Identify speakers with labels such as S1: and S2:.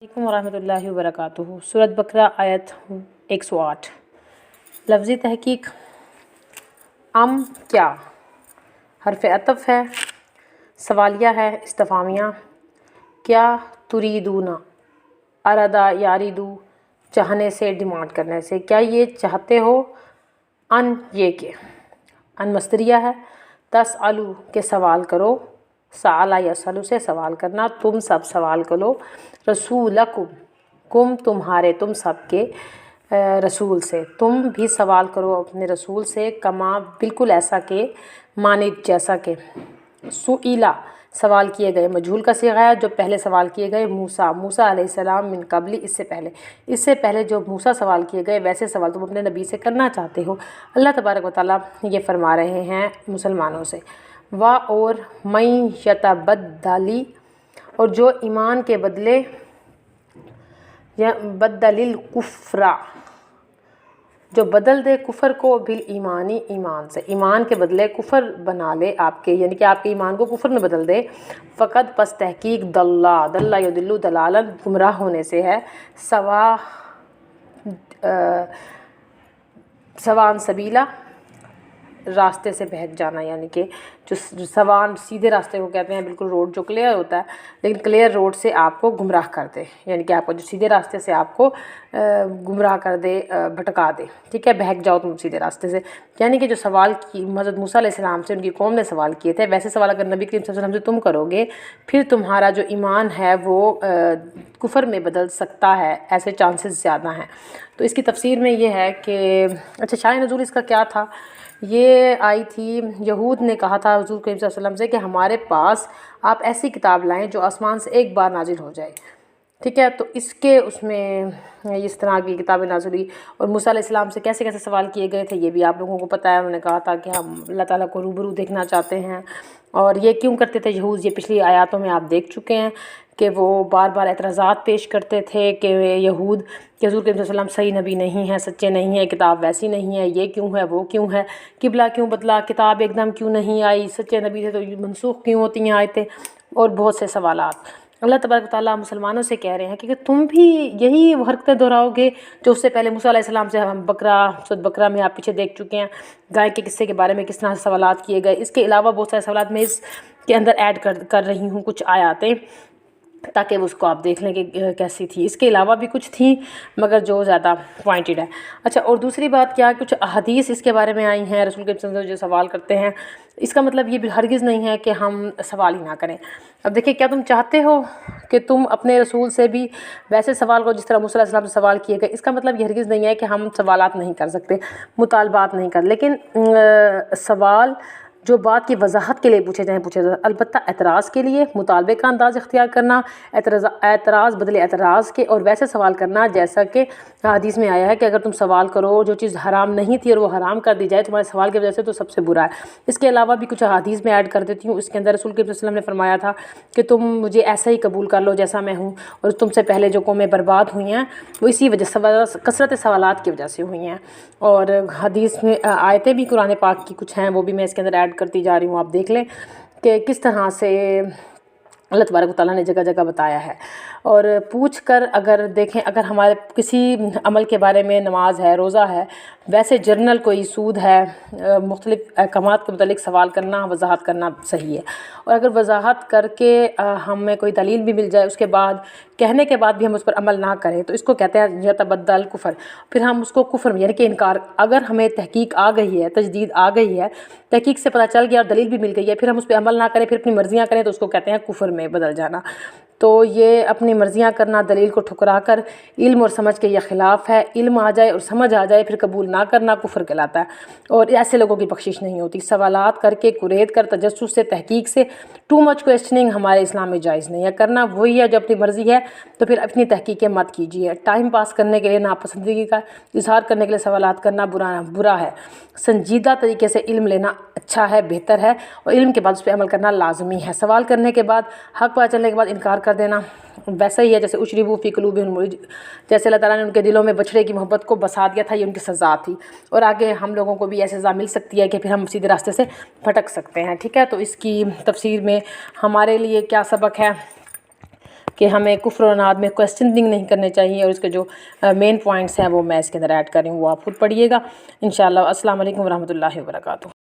S1: अलैकुम वरहमतुल्लाहि वबरकातुहू। सूरत बकरा आयत 108। लफ्ज़ी तहकीक क्या हरफ अतफ़ है, सवालिया है, इस्तिफ़ामिया। क्या तुरीदूना, अरादा यारिदू, चाहने से, डिमांड करने से, क्या ये चाहते हो। अन ये के, अन मस्तरिया है। तसअलू के सवाल करो, साला यसअलू से सवाल करना, तुम सब सवाल करो। रसूलकुम कुम तुम्हारे, तुम सब के रसूल से, तुम भी सवाल करो अपने रसूल से। कमा बिल्कुल ऐसा के, मानित जैसा के। सुईला सवाल किए गए, मजहूल का सीगा है जो पहले सवाल किए गए। मूसा अलैहिस्सलाम मिन कबली, इससे पहले जो मूसा सवाल किए गए वैसे सवाल तुम अपने नबी से करना चाहते हो। अल्लाह तबारक व तआला ये फरमा रहे हैं मुसलमानों से। वा और मई यतबद्दली, और जो ईमान के बदले या बदलिल कुफ्रा, जो बदल दे कुफ़र को, बिल ईमानी ईमान से, ईमान के बदले कुफ़र बना ले आपके, यानी कि आपके ईमान को कुफ़र में बदल दे। फ़कत पस तहकीक दल्ला युदिल्लु दलालन, गुमराह होने से है। सवान सबीला, रास्ते से बहक जाना, यानी कि जो सवान सीधे रास्ते को कहते हैं, बिल्कुल रोड जो क्लियर होता है, लेकिन क्लियर रोड से आपको गुमराह कर दे, यानी कि आपको जो सीधे रास्ते से आपको गुमराह कर दे, भटका दे। ठीक है, बहक जाओ तुम सीधे रास्ते से, यानी कि जो सवाल की हज़रत मूसा अलैहिस्सलाम से उनकी कौम ने सवाल किए थे, वैसे सवाल अगर नबी करीम सल्लल्लाहु अलैहि वसल्लम से तुम करोगे, फिर तुम्हारा जो ईमान है वो कुफ़र में बदल सकता है, ऐसे चांसेस ज़्यादा हैं। तो इसकी तफसीर में ये है कि अच्छा, शान नुज़ूल इसका क्या था। ये आई थी, यहूद ने कहा था हुज़ूर करीम सल्लल्लाहु अलैहि वसल्लम से कि हमारे पास आप ऐसी किताब लाएं जो आसमान से एक बार नाजिल हो जाए। ठीक है, तो इसके उसमें इस तरह की किताबें नाज़िल हुई। और मूसा अलैहिस्सलाम से कैसे कैसे सवाल किए गए थे ये भी आप लोगों को पता है। उन्होंने कहा था कि हम अल्लाह ताला को रूबरू देखना चाहते हैं। और ये क्यों करते थे यहूद, ये पिछली आयतों में आप देख चुके हैं कि वो बार बार एतराज़ात पेश करते थे कि यहूद कि हुज़ूर करीम सल्लल्लाहु अलैहि वसल्लम सही नबी नहीं है, सच्चे नहीं है, किताब वैसी नहीं है, ये क्यों है, वो क्यों है, किबला क्यों बदला, किताब एकदम क्यों नहीं आई, सच्चे नबी थे तो मनसूख क्यों होती हैं आयतें, और बहुत से सवालात। अल्लाह तबारक व तआला मुसलमानों से कह रहे हैं कि तुम भी यही हरकतें दोहराओगे जो उससे पहले मूसा अलैहिस्सलाम से हम सूरत बकरा में आप पीछे देख चुके हैं। गाय के किस्से के बारे में किस तरह से सवालात किए गए, इसके अलावा बहुत सारे सवालात मैं इसके अंदर ऐड कर रही हूँ कुछ आयातें, ताकि उसको आप देख लें कि कैसी थी। इसके अलावा भी कुछ थी मगर जो ज़्यादा पॉइंटेड है। अच्छा, और दूसरी बात क्या, कुछ हदीस इसके बारे में आई हैं, रसूल के जो सवाल करते हैं, इसका मतलब ये भी हरगिज़ नहीं है कि हम सवाल ही ना करें। अब देखिए, क्या तुम चाहते हो कि तुम अपने रसूल से भी वैसे सवाल करो जिस तरह मूसा अलैहिस्सलाम से सवाल किए गए। इसका मतलब ये हरगिज़ नहीं है कि हम सवालात नहीं कर सकते, मुतालबात नहीं कर, लेकिन सवाल जो बात की वजाहत के लिए पूछे जाएँ अलबत्ता एतराज़ के लिए मुतालबे का अंदाज़ इख्तियार करना, एतराज़ बदले एतराज़ के, और वैसे सवाल करना जैसा कि हदीस में आया है कि अगर तुम सवाल करो जो चीज़ हराम नहीं थी और वो हराम कर दी जाए तुम्हारे सवाल की वजह से, तो सबसे बुरा है। इसके अलावा भी कुछ हदीस में ऐड कर देती हूँ। इसके अंदर रसूल के वसल्लम ने फरमाया था कि तुम मुझे ऐसा ही कबूल कर लो जैसा मैं हूँ, और तुमसे पहले जो कौमें बर्बाद हुई हैं वो इसी वजह से, कसरत सवालात की वजह से हुई हैं। और हदीस में आयतें भी कुरान पाक की कुछ हैं, वो भी मैं इसके अंदर ऐड करती जा रही हूँ, आप देख लें कि किस तरह से अल्लाह तबारक व तआला ने जगह जगह बताया है। और पूछ कर अगर देखें, अगर हमारे किसी अमल के बारे में, नमाज है, रोज़ा है, वैसे जर्नल कोई सूद है, मुख्तलिफ़ अहकामात के मुतालिक सवाल करना, वजाहत करना सही है। और अगर वजाहत करके हमें कोई दलील भी मिल जाए, उसके बाद कहने के बाद भी हम उस पर अमल ना करें, तो इसको कहते हैं यतबद्दल कुफ़र। फिर हम उसको कुफ़र में, यानी कि इनकार, अगर हमें तहकीक आ गई है, तजदीद आ गई है, तहकीक से पता चल गया और दलील भी मिल गई है, फिर हम उस पर अमल ना करें, फिर अपनी मर्ज़ियाँ करें, तो उसको कहते हैं कुफ़र में बदल जाना। तो ये अपनी मर्ज़ियाँ करना, दलील को ठुकरा कर, इल्म और समझ के ये ख़िलाफ़ है। इल्म आ जाए और समझ आ जाए फिर कबूल ना करना कुफ़र कहलाता है, और ऐसे लोगों की बख्शिश नहीं होती। सवालात करके, कुरेद कर, तजस्सुस से, तहकीक से, टू मच क्वेश्चनिंग हमारे इस्लाम में जायज़ नहीं है। करना वही है जो अपनी मर्ज़ी है, तो फिर अपनी तहकीकें मत कीजिए। टाइम पास करने के लिए, नापसंदगी का इज़हार करने के लिए सवालात करना बुरा है। संजीदा तरीके से इल्म लेना अच्छा है, बेहतर है, और इल्म के बाद उस पर अमल करना लाजमी है। सवाल करने के बाद, हक़ पता चलने के बाद इनकार कर देना वैसा ही है जैसे उशरिबू फ़ी क़ुलूबिहिम, जैसे अल्लाह ताला ने उनके दिलों में बछड़े की मोहब्बत को बसा दिया था, ये उनकी सज़ा थी। और आगे हम लोगों को भी ऐसी सज़ा मिल सकती है कि फिर हम सीधे रास्ते से भटक सकते हैं। ठीक है, तो इसकी तफसीर में हमारे लिए क्या सबक है। کہ ہمیں کفر و عناد میں کویسچننگ نہیں کرنے چاہیے، اور اس کے جو مین پوائنٹس ہیں وہ میں اس کے اندر ایڈ کر رہی ہوں، وہ آپ خود پڑھیے گا انشاءاللہ۔ السلام علیکم ورحمۃ اللہ وبرکاتہ۔